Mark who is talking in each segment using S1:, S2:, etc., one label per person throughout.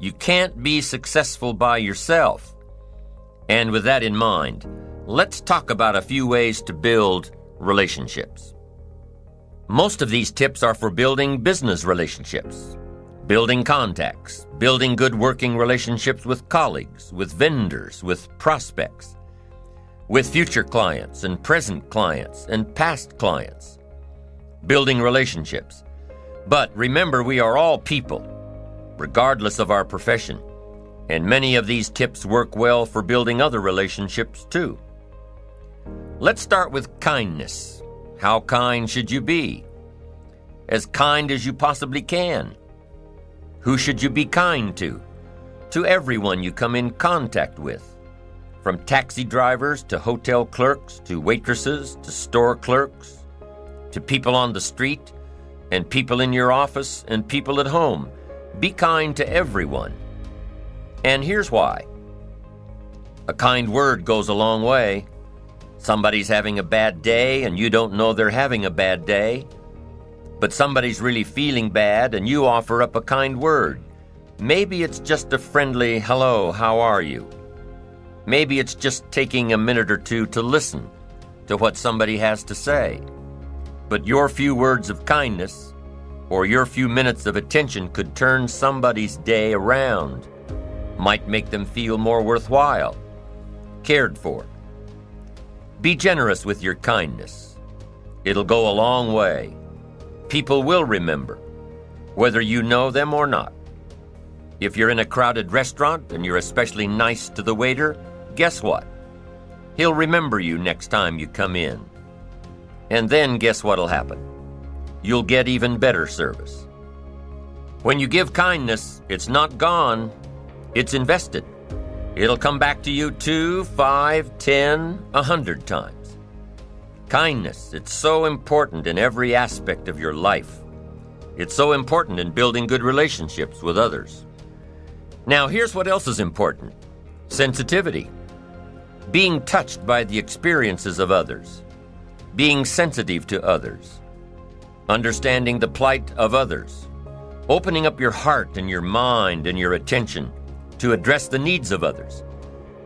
S1: You can't be successful by yourself. And with that in mind, let's talk about a few ways to build relationships. Most of these tips are for building business relationships, building contacts, building good working relationships with colleagues, with vendors, with prospects, with future clients and present clients and past clients. Building relationships. But remember, we are all people, regardless of our profession. And many of these tips work well for building other relationships too. Let's start with kindness. How kind should you be? As kind as you possibly can. Who should you be kind to? To everyone you come in contact with. From taxi drivers to hotel clerks to waitresses to store clerks to people on the street and people in your office and people at home. Be kind to everyone. And here's why. A kind word goes a long way. Somebody's having a bad day and you don't know they're having a bad day. But somebody's really feeling bad and you offer up a kind word. Maybe it's just a friendly, hello, how are you? Maybe it's just taking a minute or two to listen to what somebody has to say. But your few words of kindness or your few minutes of attention could turn somebody's day around, might make them feel more worthwhile, cared for. Be generous with your kindness. It'll go a long way. People will remember, whether you know them or not. If you're in a crowded restaurant and you're especially nice to the waiter, guess what? He'll remember you next time you come in. And then guess what'll happen? You'll get even better service. When you give kindness, it's not gone, it's invested. It'll come back to you 2, 5, 10, 100 times. Kindness, it's so important in every aspect of your life. It's so important in building good relationships with others. Now, here's what else is important. Sensitivity. Being touched by the experiences of others. Being sensitive to others. Understanding the plight of others. Opening up your heart and your mind and your attention to address the needs of others.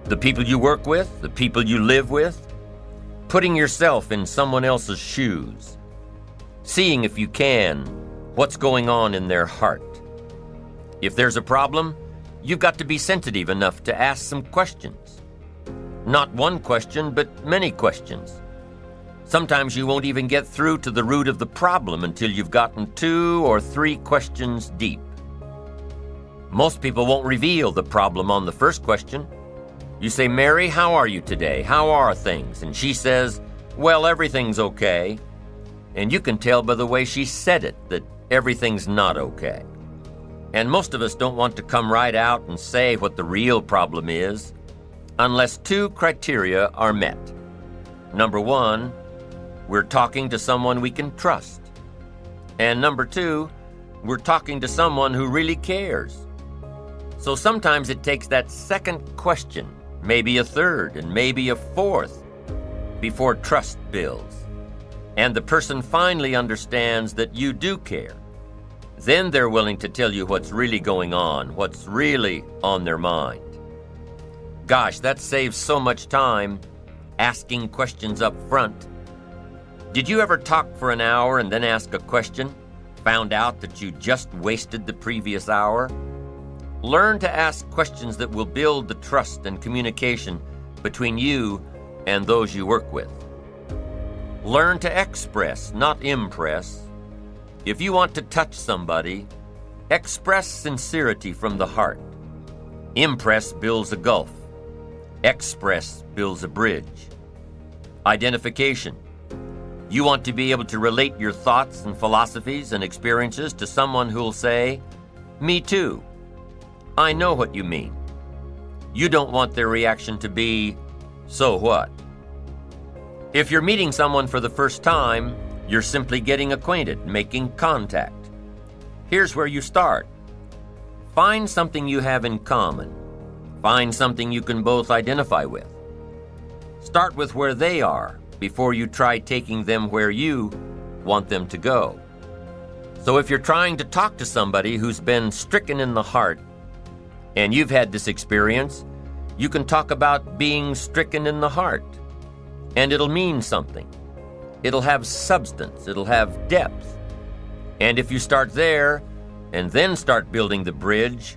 S1: The people you work with, the people you live with. Putting yourself in someone else's shoes. Seeing, if you can, what's going on in their heart. If there's a problem, you've got to be sensitive enough to ask some questions. Not one question, but many questions. Sometimes you won't even get through to the root of the problem until you've gotten 2 or 3 questions deep. Most people won't reveal the problem on the first question. You say, Mary, how are you today? How are things? And she says, well, everything's okay. And you can tell by the way she said it that everything's not okay. And most of us don't want to come right out and say what the real problem is unless 2 criteria are met. Number 1, we're talking to someone we can trust. And number 2, we're talking to someone who really cares. So sometimes it takes that second question, maybe a third, and maybe a fourth, before trust builds. And the person finally understands that you do care. Then they're willing to tell you what's really going on, what's really on their mind. Gosh, that saves so much time asking questions up front. Did you ever talk for an hour and then ask a question, found out that you just wasted the previous hour? Learn to ask questions that will build the trust and communication between you and those you work with. Learn to express, not impress. If you want to touch somebody, express sincerity from the heart. Impress builds a gulf. Express builds a bridge. Identification. You want to be able to relate your thoughts and philosophies and experiences to someone who'll say, me too. I know what you mean. You don't want their reaction to be, so what? If you're meeting someone for the first time, you're simply getting acquainted, making contact. Here's where you start. Find something you have in common. Find something you can both identify with. Start with where they are before you try taking them where you want them to go. So if you're trying to talk to somebody who's been stricken in the heart, and you've had this experience, you can talk about being stricken in the heart, and it'll mean something. It'll have substance, it'll have depth. And if you start there and then start building the bridge,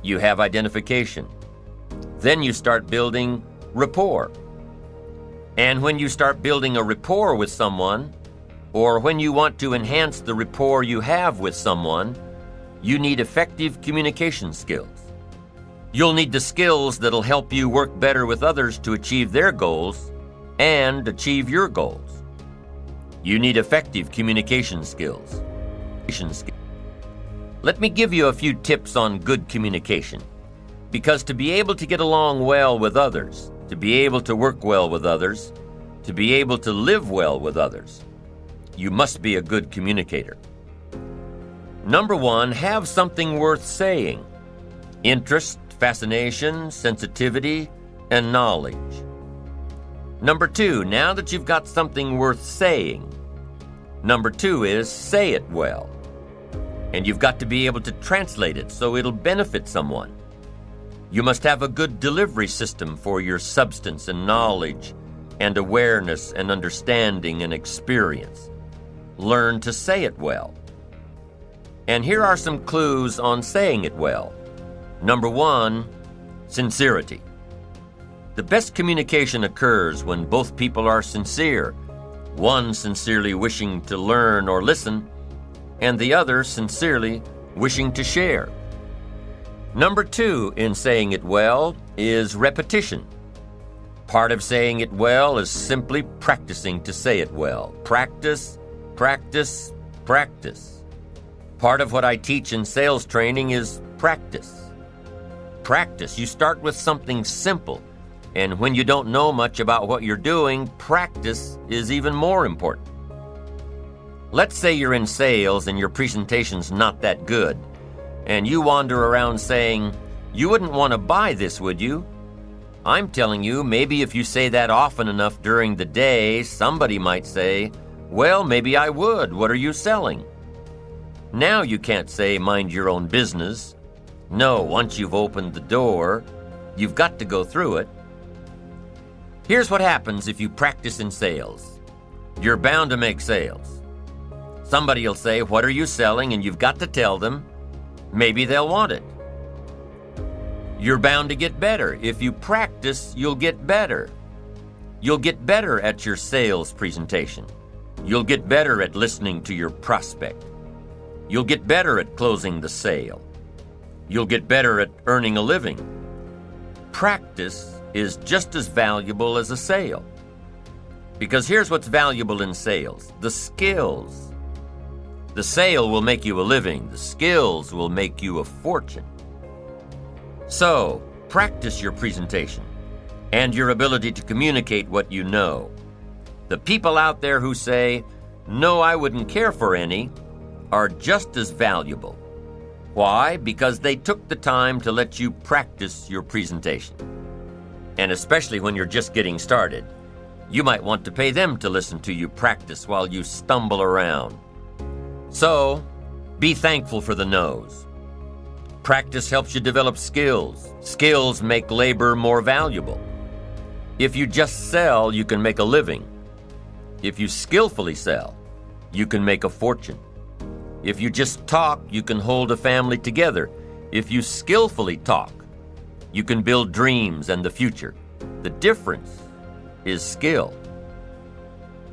S1: you have identification. Then you start building rapport. And when you start building a rapport with someone, or when you want to enhance the rapport you have with someone, you need effective communication skills. You'll need the skills that'll help you work better with others to achieve their goals and achieve your goals. You need effective communication skills. Let me give you a few tips on good communication. Because to be able to get along well with others, to be able to work well with others, to be able to live well with others, you must be a good communicator. Number one, have something worth saying. Interest, fascination, sensitivity, and knowledge. Number two, now that you've got something worth saying, number two is say it well. And you've got to be able to translate it so it'll benefit someone. You must have a good delivery system for your substance and knowledge and awareness and understanding and experience. Learn to say it well. And here are some clues on saying it well. Number one, sincerity. The best communication occurs when both people are sincere, one sincerely wishing to learn or listen, and the other sincerely wishing to share. Number two in saying it well is repetition. Part of saying it well is simply practicing to say it well. Practice, practice, practice. Part of what I teach in sales training is practice. Practice. You start with something simple, and when you don't know much about what you're doing, practice is even more important. Let's say you're in sales and your presentation's not that good, and you wander around saying, "You wouldn't want to buy this, would you?" I'm telling you, maybe if you say that often enough during the day, somebody might say, "Well, maybe I would. What are you selling?" Now you can't say, "Mind your own business." No, once you've opened the door, you've got to go through it. Here's what happens if you practice in sales. You're bound to make sales. Somebody will say, "What are you selling?" and you've got to tell them. Maybe they'll want it. You're bound to get better. If you practice, you'll get better. You'll get better at your sales presentation. You'll get better at listening to your prospect. You'll get better at closing the sale. You'll get better at earning a living. Practice is just as valuable as a sale. Because here's what's valuable in sales: the skills. The sale will make you a living. The skills will make you a fortune. So, practice your presentation and your ability to communicate what you know. The people out there who say, "No, I wouldn't care for any," are just as valuable. Why? Because they took the time to let you practice your presentation. And especially when you're just getting started, you might want to pay them to listen to you practice while you stumble around. So, be thankful for the no's. Practice helps you develop skills. Skills make labor more valuable. If you just sell, you can make a living. If you skillfully sell, you can make a fortune. If you just talk, you can hold a family together. If you skillfully talk, you can build dreams and the future. The difference is skill.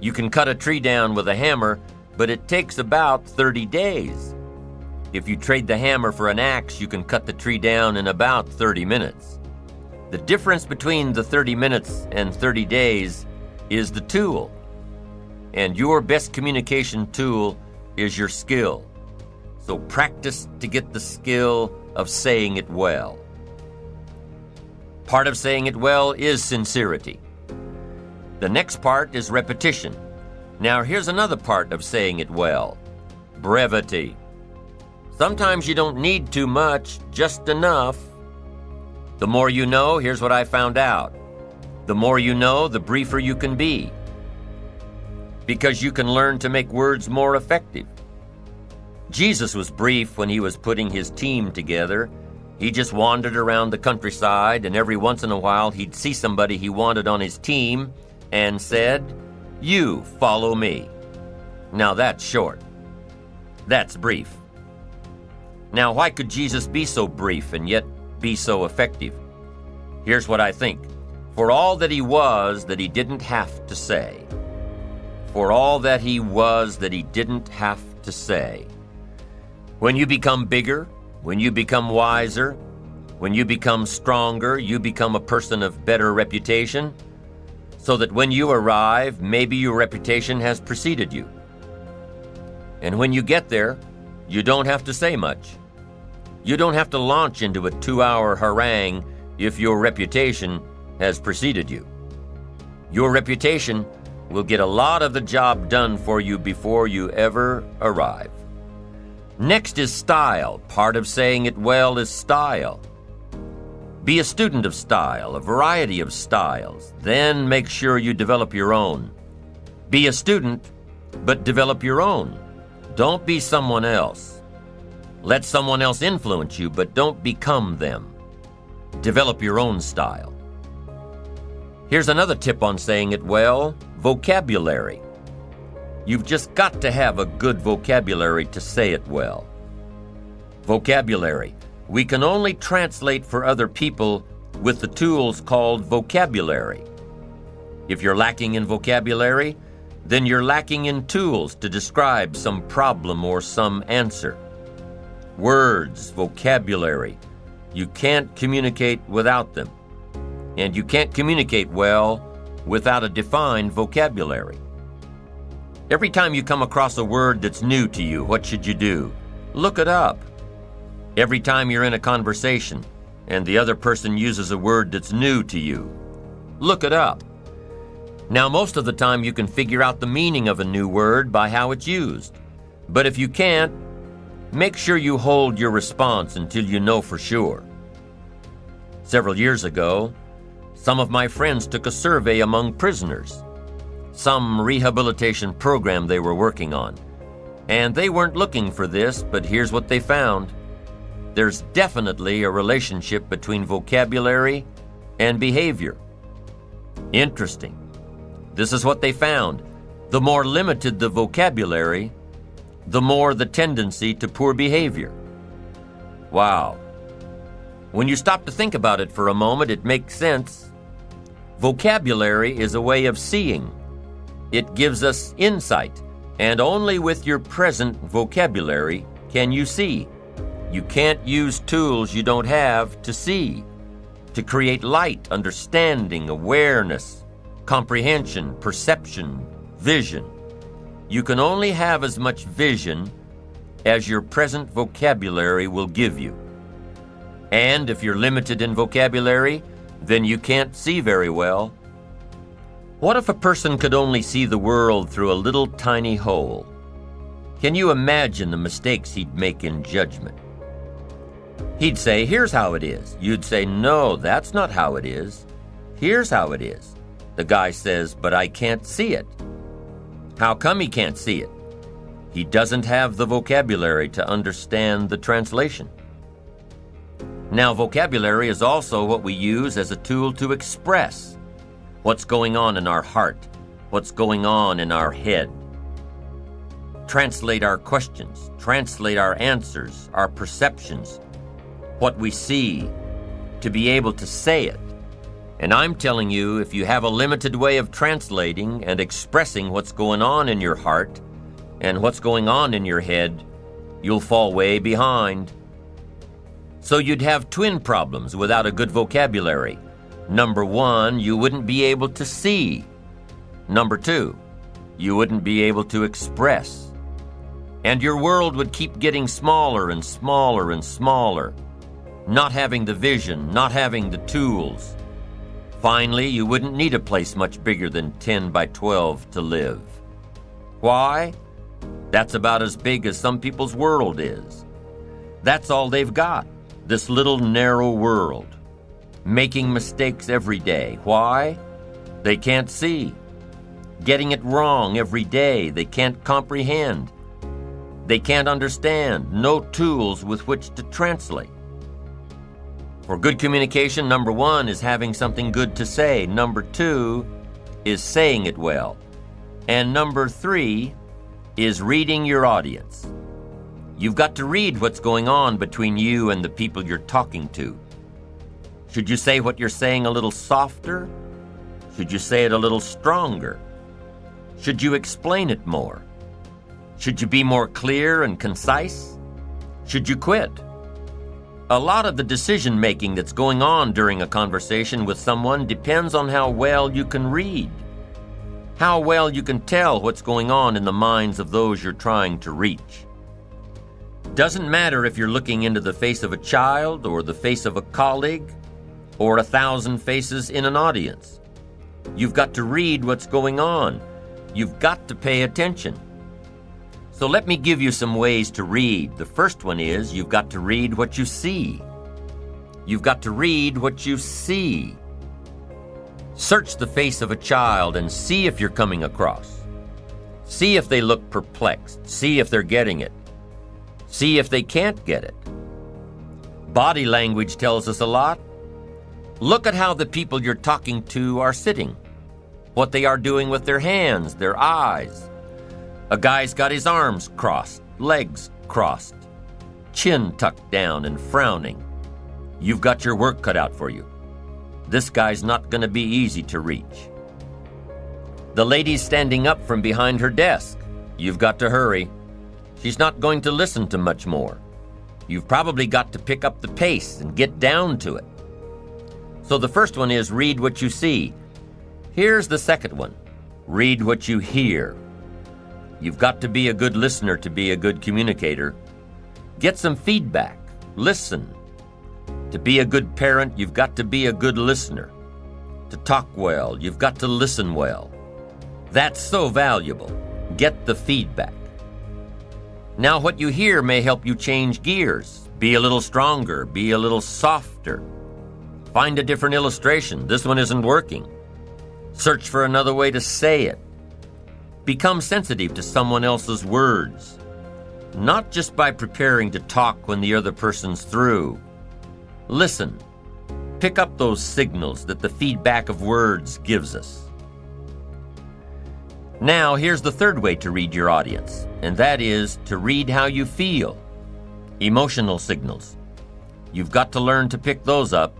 S1: You can cut a tree down with a hammer, but it takes about 30 days. If you trade the hammer for an axe, you can cut the tree down in about 30 minutes. The difference between the 30 minutes and 30 days is the tool. And your best communication tool is your skill. So practice to get the skill of saying it well. Part of saying it well is sincerity. The next part is repetition. Now here's another part of saying it well: brevity. Sometimes you don't need too much, just enough. The more you know, here's what I found out: the more you know, the briefer you can be. Because you can learn to make words more effective. Jesus was brief when he was putting his team together. He just wandered around the countryside, and every once in a while he'd see somebody he wanted on his team and said, "You follow me." Now that's short. That's brief. Now, why could Jesus be so brief and yet be so effective? Here's what I think. For all that he was that he didn't have to say. For all that he was that he didn't have to say. When you become bigger, when you become wiser, when you become stronger, you become a person of better reputation, so that when you arrive, maybe your reputation has preceded you. And when you get there, you don't have to say much. You don't have to launch into a 2-hour harangue if your reputation has preceded you. Your reputation will get a lot of the job done for you before you ever arrive. Next is style. Part of saying it well is style. Be a student of style, a variety of styles. Then make sure you develop your own. Be a student, but develop your own. Don't be someone else. Let someone else influence you, but don't become them. Develop your own style. Here's another tip on saying it well: vocabulary. You've just got to have a good vocabulary to say it well. Vocabulary. We can only translate for other people with the tools called vocabulary. If you're lacking in vocabulary, then you're lacking in tools to describe some problem or some answer. Words, vocabulary. You can't communicate without them. And you can't communicate well without a defined vocabulary. Every time you come across a word that's new to you, what should you do? Look it up. Every time you're in a conversation and the other person uses a word that's new to you, look it up. Now, most of the time you can figure out the meaning of a new word by how it's used. But if you can't, make sure you hold your response until you know for sure. Several years ago, some of my friends took a survey among prisoners, some rehabilitation program they were working on. And they weren't looking for this, but here's what they found. There's definitely a relationship between vocabulary and behavior. Interesting. This is what they found. The more limited the vocabulary, the more the tendency to poor behavior. Wow. When you stop to think about it for a moment, it makes sense. Vocabulary is a way of seeing. It gives us insight, and only with your present vocabulary can you see. You can't use tools you don't have to see, to create light, understanding, awareness, comprehension, perception, vision. You can only have as much vision as your present vocabulary will give you. And if you're limited in vocabulary, then you can't see very well. What if a person could only see the world through a little tiny hole? Can you imagine the mistakes he'd make in judgment? He'd say, "Here's how it is." You'd say, "No, that's not how it is. Here's how it is." The guy says, "But I can't see it." How come he can't see it? He doesn't have the vocabulary to understand the translation. Now, vocabulary is also what we use as a tool to express what's going on in our heart, what's going on in our head. Translate our questions, translate our answers, our perceptions, what we see, to be able to say it. And I'm telling you, if you have a limited way of translating and expressing what's going on in your heart and what's going on in your head, you'll fall way behind. So you'd have twin problems without a good vocabulary. Number one, you wouldn't be able to see. Number two, you wouldn't be able to express. And your world would keep getting smaller and smaller and smaller, not having the vision, not having the tools. Finally, you wouldn't need a place much bigger than 10 by 12 to live. Why? That's about as big as some people's world is. That's all they've got, this little narrow world, making mistakes every day. Why? They can't see. Getting it wrong every day. They can't comprehend. They can't understand. No tools with which to translate. For good communication, number 1 is having something good to say. Number 2 is saying it well. And number 3 is reading your audience. You've got to read what's going on between you and the people you're talking to. Should you say what you're saying a little softer? Should you say it a little stronger? Should you explain it more? Should you be more clear and concise? Should you quit? A lot of the decision-making that's going on during a conversation with someone depends on how well you can read, how well you can tell what's going on in the minds of those you're trying to reach. Doesn't matter if you're looking into the face of a child or the face of a colleague or 1,000 faces in an audience. You've got to read what's going on. You've got to pay attention. So let me give you some ways to read. The first one is you've got to read what you see. You've got to read what you see. Search the face of a child and see if you're coming across. See if they look perplexed. See if they're getting it. See if they can't get it. Body language tells us a lot. Look at how the people you're talking to are sitting, what they are doing with their hands, their eyes. A guy's got his arms crossed, legs crossed, chin tucked down and frowning. You've got your work cut out for you. This guy's not going to be easy to reach. The lady's standing up from behind her desk. You've got to hurry. She's not going to listen to much more. You've probably got to pick up the pace and get down to it. So the first one is read what you see. Here's the second one. Read what you hear. You've got to be a good listener to be a good communicator. Get some feedback. Listen. To be a good parent, you've got to be a good listener. To talk well, you've got to listen well. That's so valuable. Get the feedback. Now, what you hear may help you change gears. Be a little stronger. Be a little softer. Find a different illustration. This one isn't working. Search for another way to say it. Become sensitive to someone else's words, not just by preparing to talk when the other person's through. Listen. Pick up those signals that the feedback of words gives us. Now, here's the third way to read your audience, and that is to read how you feel. Emotional signals. You've got to learn to pick those up.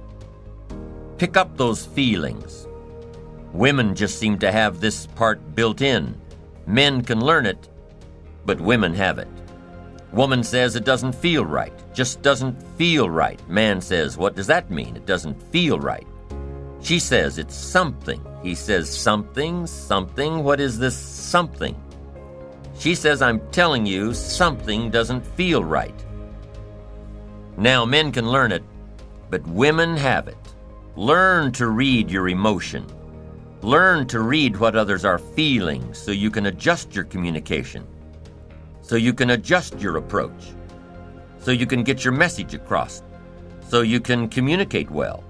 S1: Pick up those feelings. Women just seem to have this part built in. Men can learn it, but women have it. Woman says it doesn't feel right. Just doesn't feel right. Man says, what does that mean? It doesn't feel right. She says it's something. He says something. What is this something? She says, I'm telling you, something doesn't feel right. Now, men can learn it, but women have it. Learn to read your emotion. Learn to read what others are feeling so you can adjust your communication, so you can adjust your approach, so you can get your message across, so you can communicate well.